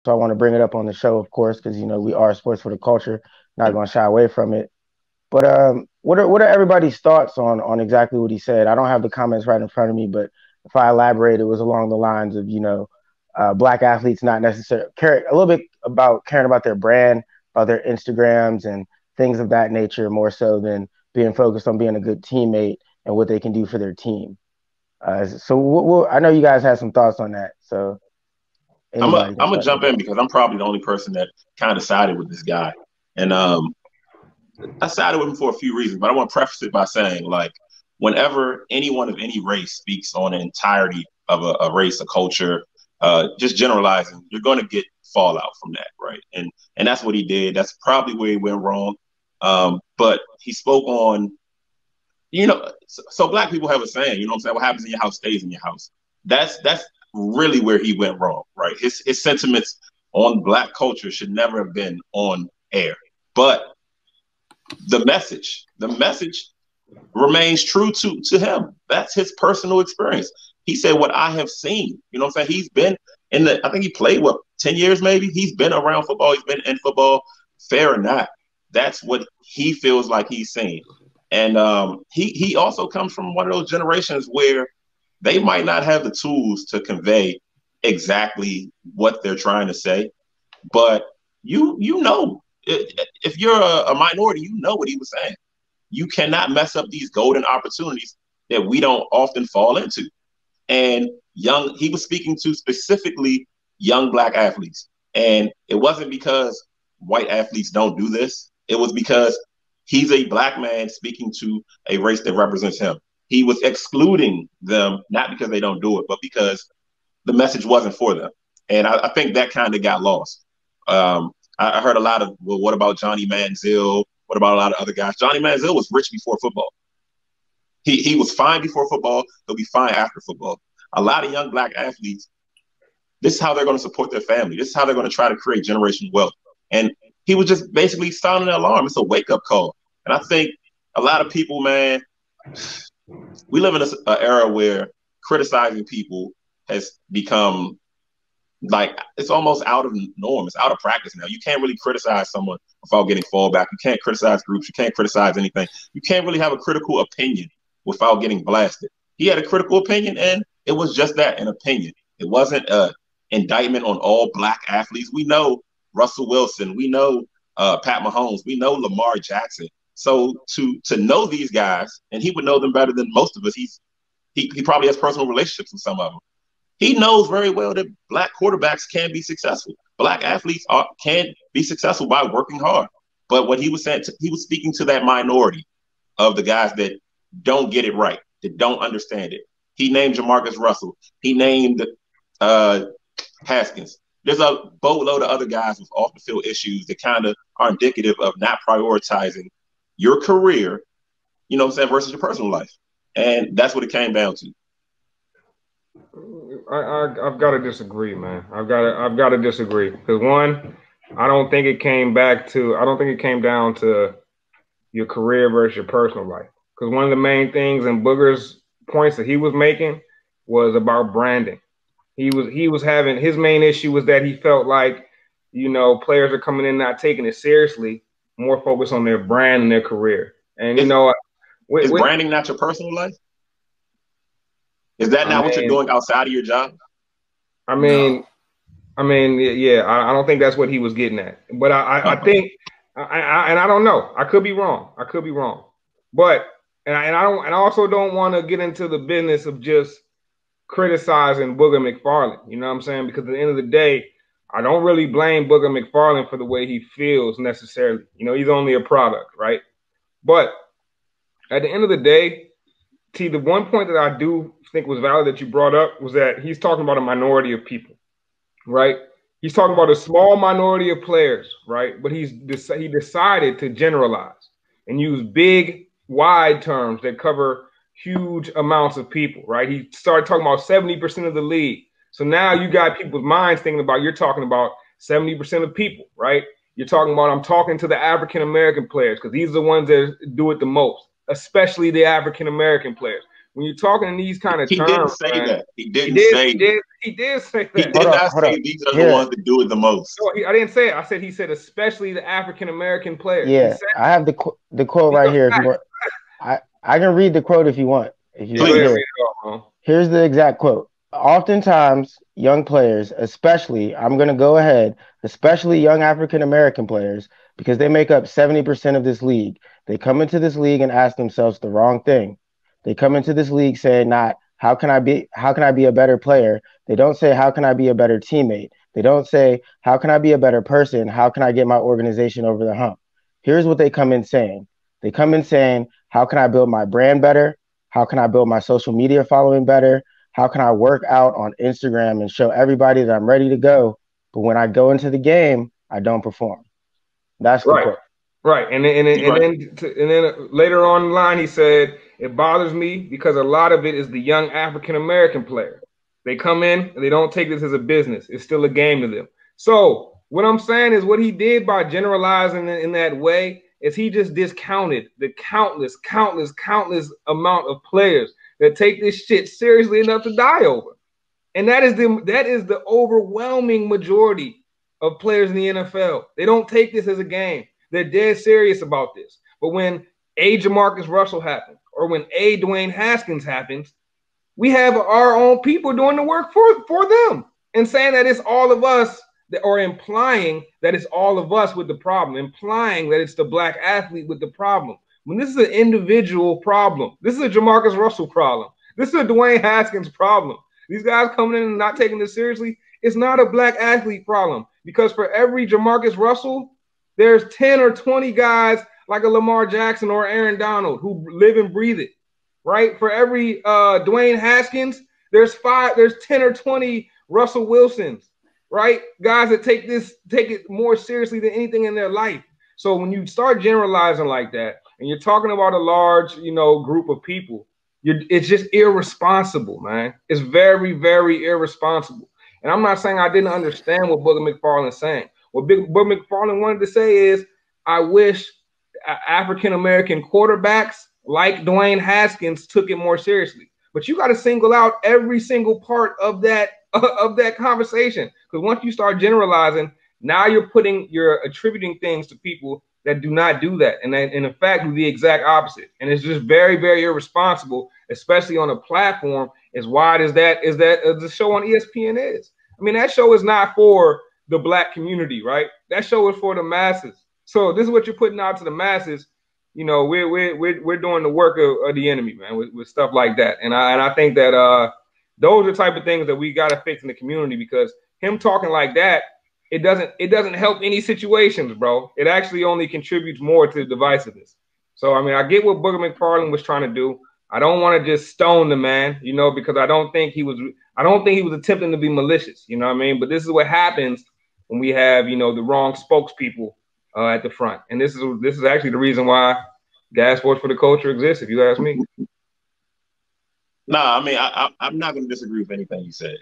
I want to bring it up on the show, of course, because we are sports for the culture. Not going to shy away from it. But what are everybody's thoughts on exactly what he said? I don't have the comments right in front of me, but if I elaborate, it was along the lines of black athletes not necessarily care a little bit about caring about their brand, about their Instagrams and things of that nature, more so than being focused on being a good teammate and what they can do for their team. So I know you guys have some thoughts on that. So I'm anybody can gonna start jump with it. in because I'm probably the only person that kind of sided with this guy, and I sided with him for a few reasons. But I want to preface it by saying, like, whenever anyone of any race speaks on the entirety of a race, a culture, just generalizing, you're going to get fallout from that, right? And that's what he did. That's probably where he went wrong. But he spoke on, so black people have a saying, what I'm saying? What happens in your house stays in your house. That's really where he went wrong, right? His sentiments on black culture should never have been on air. But the message remains true to him. That's his personal experience. He said what I have seen. You know what I'm saying? He's been I think he played 10 years maybe. He's been around football, he's been in football, fair or not. That's what he feels like he's seen. And he also comes from one of those generations where they might not have the tools to convey exactly what they're trying to say, but if you're a minority, you know what he was saying. You cannot mess up these golden opportunities that we don't often fall into. And he was speaking to specifically young black athletes. And it wasn't because white athletes don't do this. It was because he's a black man speaking to a race that represents him. He was excluding them, not because they don't do it, but because the message wasn't for them. And I think that kind of got lost. I heard a lot of, well, what about Johnny Manziel? What about a lot of other guys? Johnny Manziel was rich before football. He was fine before football. He'll be fine after football. A lot of young black athletes, this is how they're going to support their family. This is how they're going to try to create generational wealth. And he was just basically sounding an alarm. It's a wake-up call. And I think a lot of people, man, we live in an era where criticizing people has become like, it's almost out of norm. It's out of practice now. You can't really criticize someone without getting fallback. You can't criticize groups. You can't criticize anything. You can't really have a critical opinion without getting blasted. He had a critical opinion, and it was just that, an opinion. It wasn't an indictment on all black athletes. We know Russell Wilson. We know Pat Mahomes. We know Lamar Jackson. So to know these guys, and he would know them better than most of us. He probably has personal relationships with some of them. He knows very well that black quarterbacks can be successful. Black athletes can be successful by working hard. But what he was saying, he was speaking to that minority of the guys that don't get it right, that don't understand it. He named Jamarcus Russell. He named Haskins. There's a boatload of other guys with off the field issues that kind of are indicative of not prioritizing your career, you know what I'm saying, versus your personal life. And that's what it came down to. I've got to disagree, man. I've got to disagree because one, I don't think it came down to your career versus your personal life. Because one of the main things in Booger's points that he was making was about branding. He was having, his main issue was that he felt like, players are coming in not taking it seriously, more focused on their brand and their career. And is branding not your personal life? Is that not what you're doing outside of your job? Yeah, I don't think that's what he was getting at. But I think, and I don't know. I could be wrong. But I also don't want to get into the business of just criticizing Booger McFarland. You know what I'm saying? Because at the end of the day, I don't really blame Booger McFarland for the way he feels necessarily. He's only a product, right? But at the end of the day, the one point that I do think was valid that you brought up was that he's talking about a minority of people, right? He's talking about a small minority of players, right? But he decided to generalize and use big, wide terms that cover huge amounts of people, right? He started talking about 70% of the league. So now you got people's minds thinking about, you're talking about 70% of people, right? You're talking about, I'm talking to the African-American players because these are the ones that do it the most, especially the African-American players. When you're talking in these kind of terms, didn't say that. He didn't say that. He did say He that. did not Hold say up. these are the Here, ones that do it the most. No, I didn't say it. I said he said especially the African American players. He yeah, said I have the quote these right are here. If you facts. want, I can read the quote if you want. If you Yeah, go want ahead and Please. read here. it all, man. Here's the exact quote. Oftentimes, young players, especially, I'm going to go ahead, especially young African American players, because they make up 70% of this league, they come into this league and ask themselves the wrong thing. They come into this league saying not how can I be a better player? They don't say how can I be a better teammate? They don't say how can I be a better person? How can I get my organization over the hump? Here's what they come in saying. They come in saying, how can I build my brand better? How can I build my social media following better? How can I work out on Instagram and show everybody that I'm ready to go? But when I go into the game, I don't perform. That's the Right, quote. right, and then later on in the line he said it bothers me because a lot of it is the young African American player. They come in and they don't take this as a business. It's still a game to them. So what I'm saying is what he did by generalizing in that way is he just discounted the countless amount of players that take this shit seriously enough to die over. And that is the overwhelming majority of players in the NFL. They don't take this as a game. They're dead serious about this. But when a Jamarcus Russell happens, or when a Dwayne Haskins happens, we have our own people doing the work for them and saying that it's all of us, or implying that it's all of us with the problem, implying that it's the black athlete with the problem. When this is an individual problem, this is a Jamarcus Russell problem. This is a Dwayne Haskins problem. These guys coming in and not taking this seriously, it's not a black athlete problem, because for every Jamarcus Russell, there's 10 or 20 guys like a Lamar Jackson or Aaron Donald who live and breathe it, right? For every Dwayne Haskins, there's 10 or 20 Russell Wilsons, right? Guys that take it more seriously than anything in their life. So when you start generalizing like that, and you're talking about a large, group of people, it's just irresponsible, man. It's very, very irresponsible. And I'm not saying I didn't understand what Booger McFarland is saying. What Booger McFarland wanted to say is, I wish African American quarterbacks like Dwayne Haskins took it more seriously. But you got to single out every single part of that conversation, because once you start generalizing, now you're attributing things to people that do not do that, and that in fact do the exact opposite. And it's just very, very irresponsible, especially on a platform as wide as the show on ESPN is. I mean, that show is not for the black community, right? That show is for the masses. So this is what you're putting out to the masses. We're doing the work of the enemy, man, with stuff like that. And I think that those are the type of things that we got to fix in the community, because him talking like that, it doesn't help any situations, bro. It actually only contributes more to the divisiveness. So I mean, I get what Booger McFarland was trying to do. I don't want to just stone the man, because I don't think he was attempting to be malicious, you know what I mean? But this is what happens when we have, the wrong spokespeople at the front. And this is actually the reason why Gas Sports for the Culture exists, if you ask me. Nah, I mean, I'm not going to disagree with anything you said.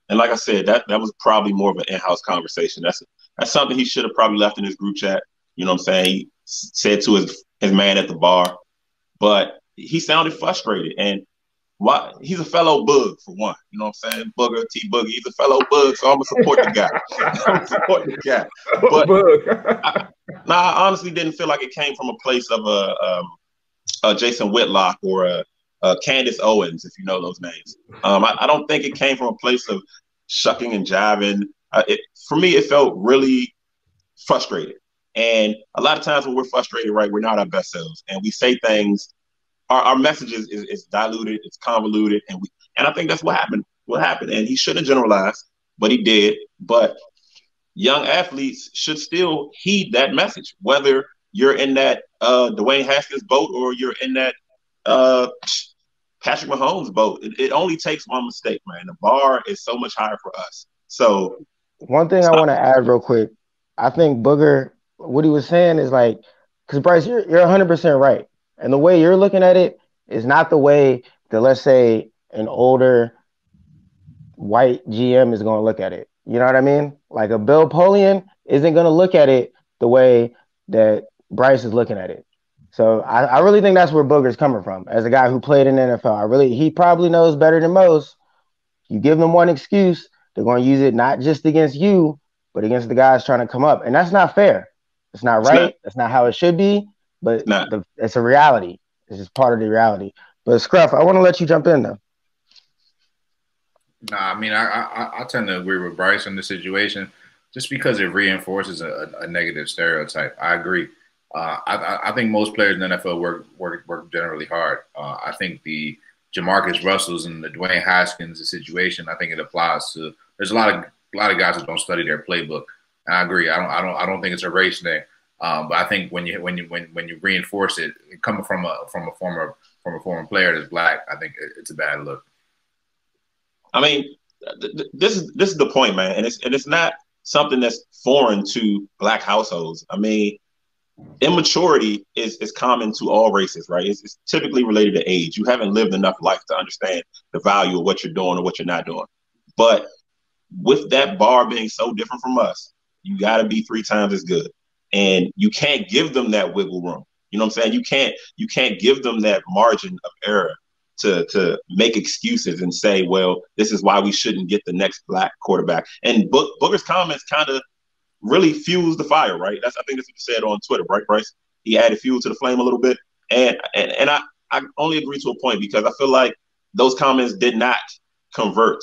And like I said, that was probably more of an in-house conversation. That's something he should have probably left in his group chat. You know what I'm saying? He said to his man at the bar, but he sounded frustrated. And why? He's a fellow bug, for one. You know what I'm saying? Booger, T Boogie, he's a fellow bug, so I'm going to support the guy. I'm supporting the guy. But I honestly didn't feel like it came from a place of a Jason Whitlock or Candace Owens, if you know those names. I don't think it came from a place of shucking and jiving. For me, it felt really frustrated. And a lot of times when we're frustrated, right, we're not our best selves. And we say things, our message is diluted, it's convoluted. And I think that's what happened. And he shouldn't generalize, but he did. But young athletes should still heed that message, whether you're in that Dwayne Haskins boat or you're in that Patrick Mahomes boat. It only takes one mistake, man. The bar is so much higher for us. So one thing I want to add real quick, I think Booger, what he was saying is like, because Bryce, you're 100% right, and the way you're looking at it is not the way that, let's say, an older white GM is going to look at it. You know what I mean? Like a Bill Polian isn't going to look at it the way that Bryce is looking at it. So I really think that's where Booger's coming from. As a guy who played in the NFL, he probably knows better than most You give them one excuse, they're going to use it not just against you, but against the guys trying to come up. And that's not fair. It's not It's not. right. That's not how it should be. It's But not. it's a reality. It's just part of the reality. But Scruff, I want to let you jump in though. Nah, I mean, I tend to agree with Bryce in this situation, just because it reinforces a negative stereotype. I agree. I think most players in the NFL work generally hard. I think the Jamarcus Russells and the Dwayne Haskins situation, I think it applies to. There's a lot of guys that don't study their playbook. And I agree. I don't think it's a race thing. But I think when you reinforce it, coming from a former player that's black, I think it's a bad look. I mean, this is the point, man, and it's not something that's foreign to black households. I mean, immaturity is common to all races, right? It's typically related to age. You haven't lived enough life to understand the value of what you're doing or what you're not doing. But with that bar being so different from us, you got to be 3 times as good, and you can't give them that wiggle room. You know what I'm saying? You can't give them that margin of error to make excuses and say, well, this is why we shouldn't get the next black quarterback. And Booger's comments kind of really fused the fire, right? I think that's what he said on Twitter, right, Bryce? He added fuel to the flame a little bit. And I only agree to a point, because I feel like those comments did not convert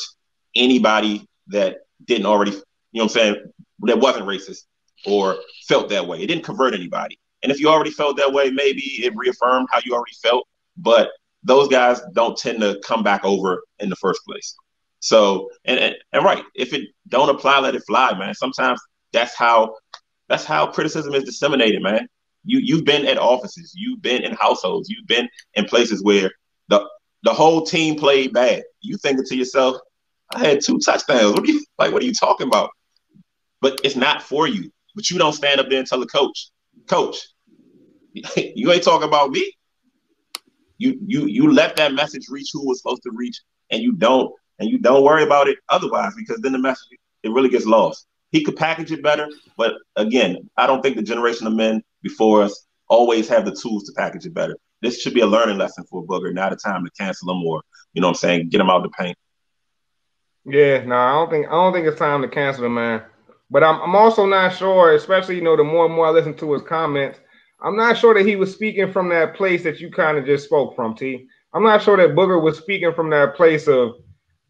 anybody that didn't already, you know what I'm saying, that wasn't racist or felt that way. It didn't convert anybody. And if you already felt that way, maybe it reaffirmed how you already felt. But those guys don't tend to come back over in the first place. So, and right, if it don't apply, let it fly, man. Sometimes that's how criticism is disseminated, man. You've been at offices, you've been in households, you've been in places where the whole team played bad. You thinking to yourself, I had 2 touchdowns. What are you talking about? But it's not for you. But you don't stand up there and tell the coach, you ain't talking about me. You let that message reach who it was supposed to reach, and you don't worry about it otherwise, because then the message, it really gets lost. He could package it better, but again, I don't think the generation of men before us always have the tools to package it better. This should be a learning lesson for Booger, not a time to cancel him or, you know what I'm saying, get him out of the paint. Yeah, no, I don't think it's time to cancel him, man. But I'm also not sure, especially, the more and more I listen to his comments, I'm not sure that he was speaking from that place that you kind of just spoke from, T. I'm not sure that Booger was speaking from that place of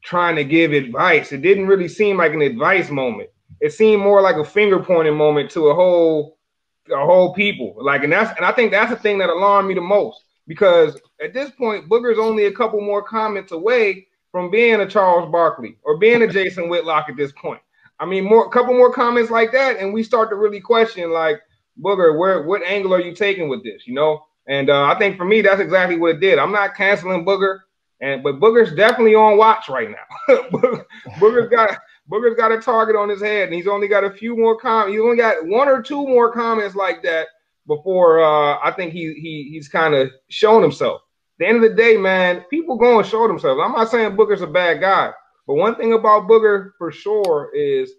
trying to give advice. It didn't really seem like an advice moment. It seemed more like a finger pointing moment to a whole people. And I think that's the thing that alarmed me the most, because at this point, Booger's only a couple more comments away from being a Charles Barkley or being a Jason Whitlock at this point. I mean, a couple more comments like that, and we start to really question, like, Booger, what angle are you taking with this? And I think for me, that's exactly what it did. I'm not canceling Booger, but Booger's definitely on watch right now. Booger's got a target on his head, and he's only got a few more comments. He's only got 1 or 2 more comments like that before I think he's kind of shown himself. At the end of the day, man, people go and show themselves. I'm not saying Booger's a bad guy, but one thing about Booger for sure is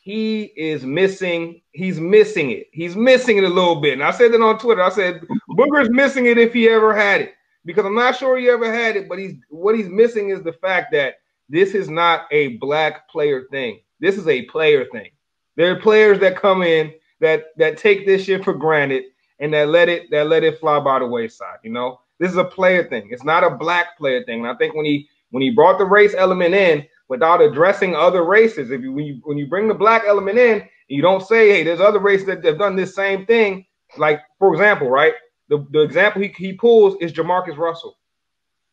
he is missing. He's missing it. He's missing it a little bit. And I said that on Twitter. I said Booger's missing it if he ever had it, because I'm not sure he ever had it. But what he's missing is the fact that this is not a black player thing. This is a player thing. There are players that come in that take this shit for granted and that let it fly by the wayside. This is a player thing. It's not a black player thing. And I think when he brought the race element in, without addressing other races, when you bring the black element in, you don't say, hey, there's other races that have done this same thing. Like, for example, right? The example he pulls is Jamarcus Russell.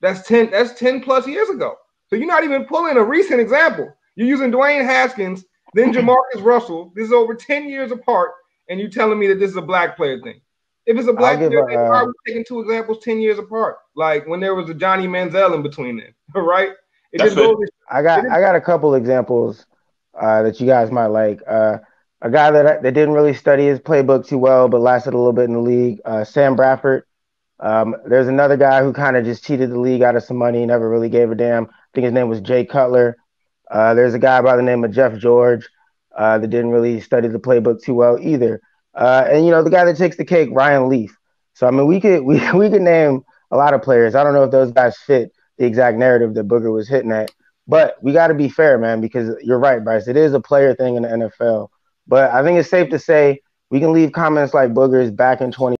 That's 10 plus years ago. So you're not even pulling a recent example. You're using Dwayne Haskins, then Jamarcus Russell. This is over 10 years apart, and you're telling me that this is a black player thing. If it's a black player thing, why are we taking 2 examples 10 years apart? Like when there was a Johnny Manziel in between them, right? I got a couple examples that you guys might like. A guy that didn't really study his playbook too well, but lasted a little bit in the league, Sam Bradford. There's another guy who kind of just cheated the league out of some money, never really gave a damn. I think his name was Jay Cutler. There's a guy by the name of Jeff George that didn't really study the playbook too well either. And the guy that takes the cake, Ryan Leaf. So I mean, we could name a lot of players. I don't know if those guys fit the exact narrative that Booger was hitting at, But we got to be fair, man, because you're right, Bryce. It is a player thing in the NFL. But I think it's safe to say we can leave comments like Booger's back in 20.